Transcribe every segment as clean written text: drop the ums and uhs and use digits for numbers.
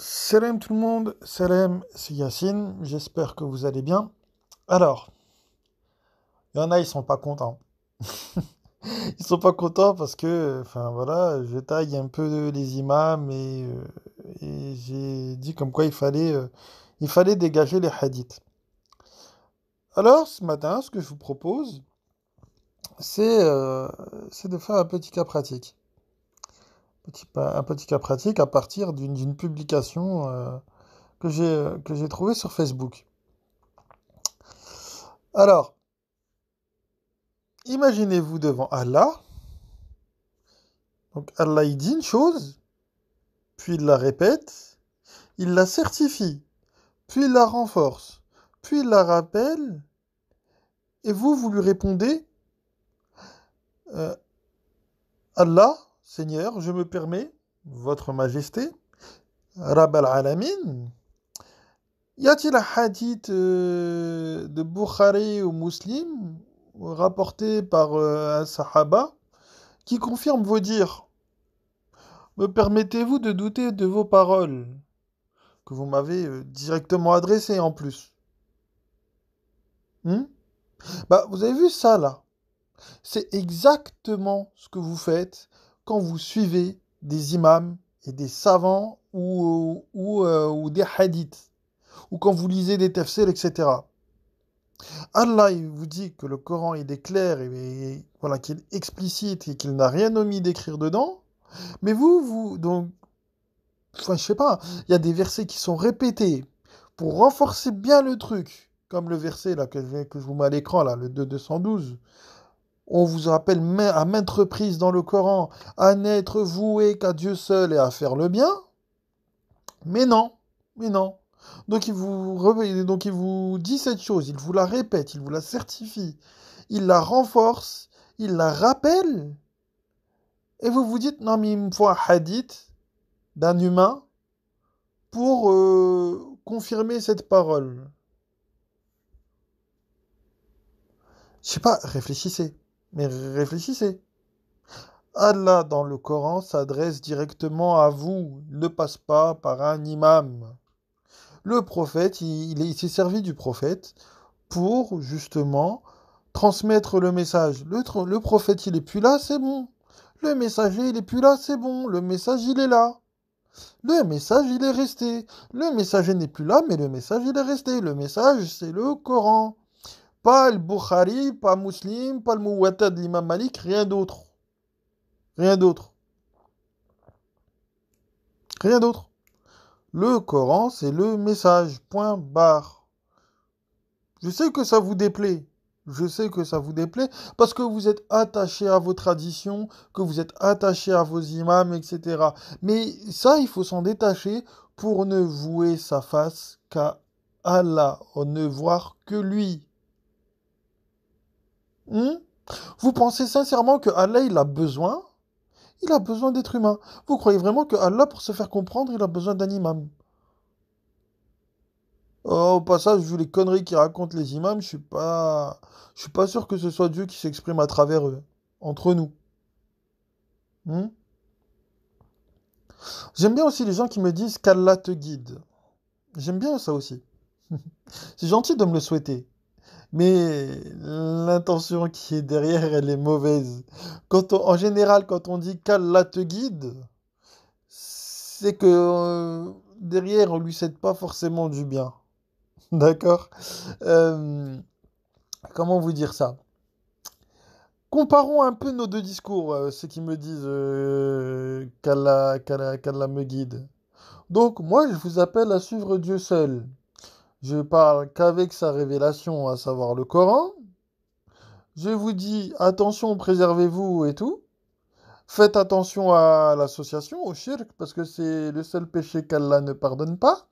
Salam tout le monde, salam, c'est Yacine, j'espère que vous allez bien. Alors, il y en a, ils sont pas contents. Ils sont pas contents parce que, enfin voilà, je taille un peu les imams et j'ai dit comme quoi il fallait dégager les hadiths. Alors, ce matin, ce que je vous propose, c'est c'est de faire un petit cas pratique. Un petit cas pratique à partir d'une publication que j'ai trouvée sur Facebook. Alors, imaginez-vous devant Allah. Donc Allah il dit une chose, puis il la répète, il la certifie, puis il la renforce, puis il la rappelle, et vous lui répondez, euh, Allah, Seigneur, je me permets, Votre Majesté, Rabb al-Alamin, y a-t-il un hadith de Bukhari ou Muslim, rapporté par un sahaba, qui confirme vos dires? Me permettez-vous de douter de vos paroles, que vous m'avez directement adressées en plus? Hmm. Bah, vous avez vu ça là? C'est exactement ce que vous faites quand vous suivez des imams et des savants ou des hadiths, ou quand vous lisez des tafsirs, etc. Allah, il vous dit que le Coran, il est clair et voilà, qu'il est explicite et qu'il n'a rien omis d'écrire dedans. Mais donc, enfin, je sais pas, il y a des versets qui sont répétés pour renforcer bien le truc, comme le verset là que je vous mets à l'écran, là, le 212. On vous rappelle à maintes reprises dans le Coran à n'être voué qu'à Dieu seul et à faire le bien. Mais non, mais non. Donc il vous dit cette chose, il vous la répète, il vous la certifie, il la renforce, il la rappelle. Et vous vous dites, non mais il me faut un hadith d'un humain pour confirmer cette parole. Je sais pas, réfléchissez. Mais réfléchissez. Allah dans le Coran s'adresse directement à vous, il ne passe pas par un imam. Le prophète, il s'est servi du prophète pour justement transmettre le message. Le prophète, il est plus là, c'est bon. Le messager, il est plus là, c'est bon. Le message, il est là. Le message, il est resté. Le messager n'est plus là, mais le message, il est resté. Le message, c'est le Coran. Pas le Bukhari, pas Muslim, pas le Muwatta de l'imam Malik, rien d'autre. Rien d'autre. Rien d'autre. Le Coran, c'est le message. Point barre. Je sais que ça vous déplaît. Je sais que ça vous déplaît parce que vous êtes attaché à vos traditions, que vous êtes attaché à vos imams, etc. Mais ça, il faut s'en détacher pour ne vouer sa face qu'à Allah, ne voir que lui. Hmm. Vous pensez sincèrement que Allah, il a besoin? Il a besoin d'être humain. Vous croyez vraiment que Allah, pour se faire comprendre, il a besoin d'un imam? Oh, au passage, vu les conneries qu'ils racontent les imams, je suis pas sûr que ce soit Dieu qui s'exprime à travers eux, entre nous. Hmm. J'aime bien aussi les gens qui me disent qu'Allah te guide. J'aime bien ça aussi. C'est gentil de me le souhaiter. Mais l'intention qui est derrière, elle est mauvaise. En général, quand on dit qu'Allah te guide, c'est que derrière, on lui souhaite pas forcément du bien. D'accord? Euh, comment vous dire ça? Comparons un peu nos deux discours, ceux qui me disent qu'Allah me guide. Donc, moi, je vous appelle à suivre Dieu seul. Je parle qu'avec sa révélation, à savoir le Coran. Je vous dis, attention, préservez-vous et tout. Faites attention à l'association, au shirk, parce que c'est le seul péché qu'Allah ne pardonne pas.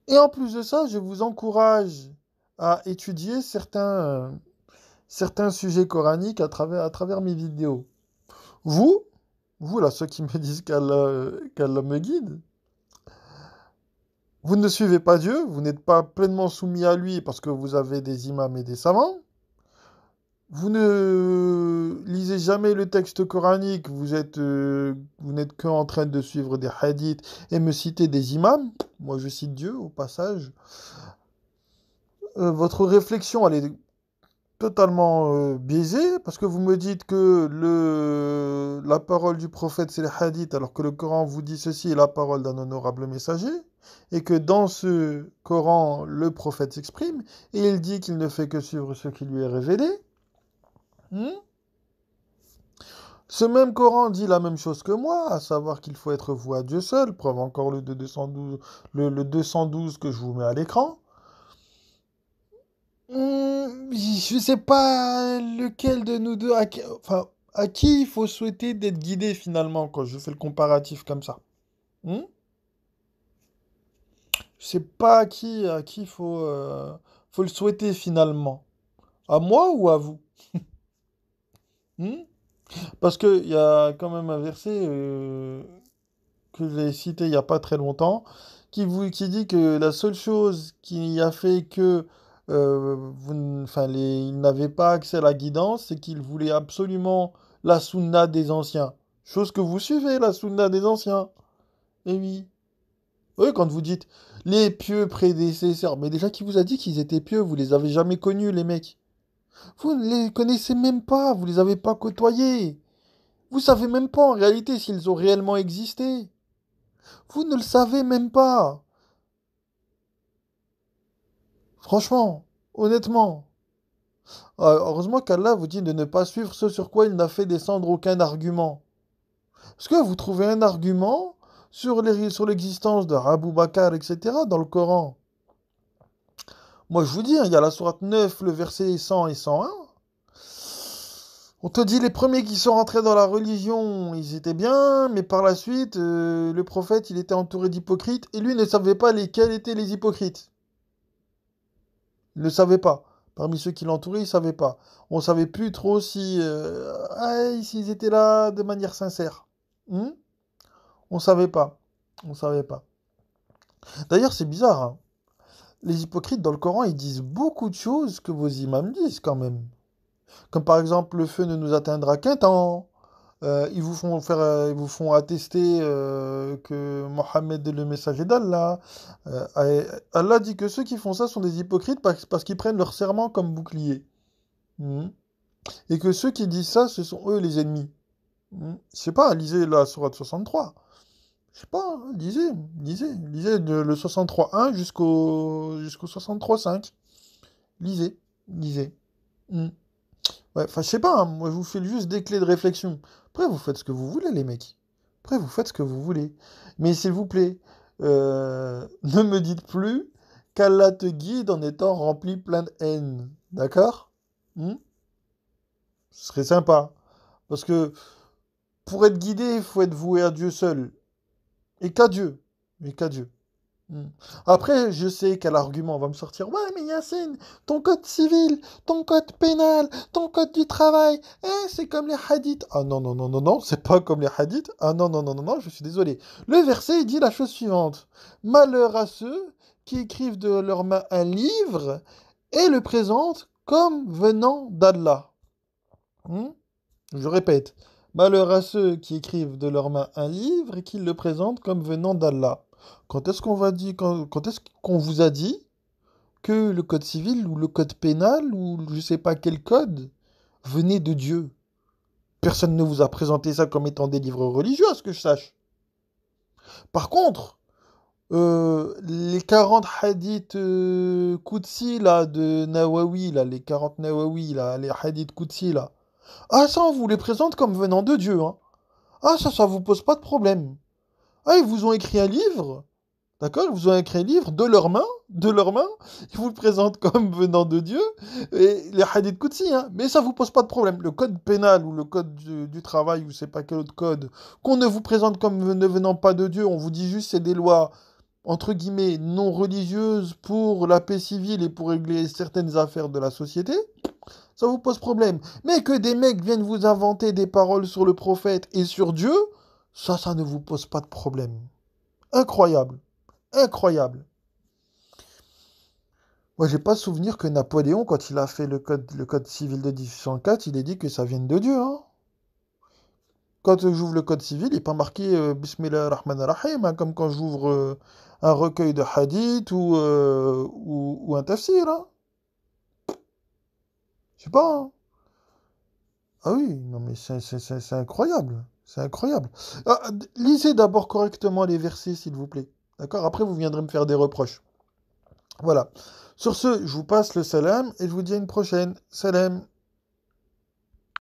Et en plus de ça, je vous encourage à étudier certains sujets coraniques à travers mes vidéos. Vous, vous là, ceux qui me disent qu'Allah me guide, vous ne suivez pas Dieu, vous n'êtes pas pleinement soumis à lui parce que vous avez des imams et des savants. Vous ne lisez jamais le texte coranique, vous n'êtes que en train de suivre des hadiths et me citer des imams. Moi, je cite Dieu au passage. Votre réflexion, elle est totalement biaisée parce que vous me dites que la parole du prophète, c'est les hadiths, alors que le Coran vous dit ceci est la parole d'un honorable messager, et que dans ce Coran, le prophète s'exprime, et il dit qu'il ne fait que suivre ce qui lui est révélé. Hmm. Ce même Coran dit la même chose que moi, à savoir qu'il faut être voué à Dieu seul, preuve encore le 212, le 212 que je vous mets à l'écran. Je sais pas lequel de nous deux, enfin, à qui il faut souhaiter d'être guidé finalement quand je fais le comparatif comme ça. Hmm. Je sais pas à qui faut le souhaiter finalement. À moi ou à vous? Hmm. Parce qu'il y a quand même un verset que j'ai cité il n'y a pas très longtemps, qui dit que la seule chose qui a fait que ils n'avaient pas accès à la guidance, c'est qu'ils voulaient absolument la sunna des anciens. Chose que vous suivez, la sunna des anciens. Eh oui. Oui, quand vous dites les pieux prédécesseurs, mais déjà qui vous a dit qu'ils étaient pieux, vous les avez jamais connus, les mecs. Vous ne les connaissez même pas, vous les avez pas côtoyés. Vous savez même pas en réalité s'ils ont réellement existé. Vous ne le savez même pas. Franchement, honnêtement. Heureusement qu'Allah vous dit de ne pas suivre ce sur quoi il n'a fait descendre aucun argument. Est-ce que vous trouvez un argument sur l'existence de Abu Bakr, etc. dans le Coran? Moi, je vous dis, hein, il y a la sourate 9, le verset 100 et 101. On te dit les premiers qui sont rentrés dans la religion, ils étaient bien, mais par la suite, le prophète, il était entouré d'hypocrites, et lui ne savait pas lesquels étaient les hypocrites. Il ne savait pas. Parmi ceux qui l'entouraient, il ne savait pas. On ne savait plus trop s'ils étaient là de manière sincère. Hmm. On ne savait pas. On ne savait pas. D'ailleurs, c'est bizarre, hein. Les hypocrites dans le Coran, ils disent beaucoup de choses que vos imams disent quand même. Comme par exemple, le feu ne nous atteindra qu'un temps. Ils vous font attester que Mohammed est le messager d'Allah. Allah dit que ceux qui font ça sont des hypocrites parce qu'ils prennent leur serment comme bouclier. Mhm. Et que ceux qui disent ça, ce sont eux les ennemis. Mhm. Je sais pas, lisez la sourate 63. Je sais pas, hein, lisez le 63.1 jusqu'au 63.5. Lisez, lisez. Mhm. Ouais, enfin, je sais pas, hein, moi je vous file juste des clés de réflexion. Après, vous faites ce que vous voulez, les mecs. Après, vous faites ce que vous voulez. Mais s'il vous plaît, ne me dites plus qu'Allah te guide en étant rempli plein de haine. D'accord? Hmm. Ce serait sympa. Parce que pour être guidé, il faut être voué à Dieu seul. Et qu'à Dieu. Et qu'à Dieu. Hmm. Après, je sais quel argument va me sortir. Ouais, mais Yacine, ton code civil, ton code pénal, ton code du travail, c'est comme les hadiths. Ah non, non, non, non, non, c'est pas comme les hadiths. Ah non, non, non, non, non, je suis désolé. Le verset il dit la chose suivante. Malheur à ceux qui écrivent de leurs mains un livre et le présentent comme venant d'Allah. Hmm. Je répète. Malheur à ceux qui écrivent de leurs mains un livre et qui le présentent comme venant d'Allah. Quand est-ce qu'on vous a dit que le code civil ou le code pénal ou je sais pas quel code venait de Dieu? Personne ne vous a présenté ça comme étant des livres religieux, à ce que je sache. Par contre, les 40 hadiths Qudsi là, de Nawawi, là, les 40 Nawawi, là, les hadiths Qudsi là. Ah, ça, on vous les présente comme venant de Dieu, hein. Ah, ça vous pose pas de problème. Ah, ils vous ont écrit un livre. D'accord? Ils vous ont écrit un livre de leurs mains, ils vous le présentent comme venant de Dieu, et les hadiths Qudsi, hein, mais ça vous pose pas de problème. Le code pénal ou le code du travail ou je sais pas quel autre code, qu'on ne vous présente comme ne venant pas de Dieu, on vous dit juste c'est des lois, entre guillemets, non religieuses pour la paix civile et pour régler certaines affaires de la société, ça vous pose problème. Mais que des mecs viennent vous inventer des paroles sur le prophète et sur Dieu, ça ne vous pose pas de problème. Incroyable. Incroyable. Moi, j'ai pas souvenir que Napoléon, quand il a fait le code civil de 1804, il ait dit que ça vienne de Dieu, hein. Quand j'ouvre le code civil, il n'est pas marqué Bismillah ar-Rahman ar-Rahim, hein, comme quand j'ouvre un recueil de hadith ou un tafsir, hein. Je sais pas, hein. Ah oui, non mais c'est incroyable. C'est incroyable. Ah, lisez d'abord correctement les versets, s'il vous plaît. D'accord? Après, vous viendrez me faire des reproches. Voilà. Sur ce, je vous passe le salam et je vous dis à une prochaine. Salam.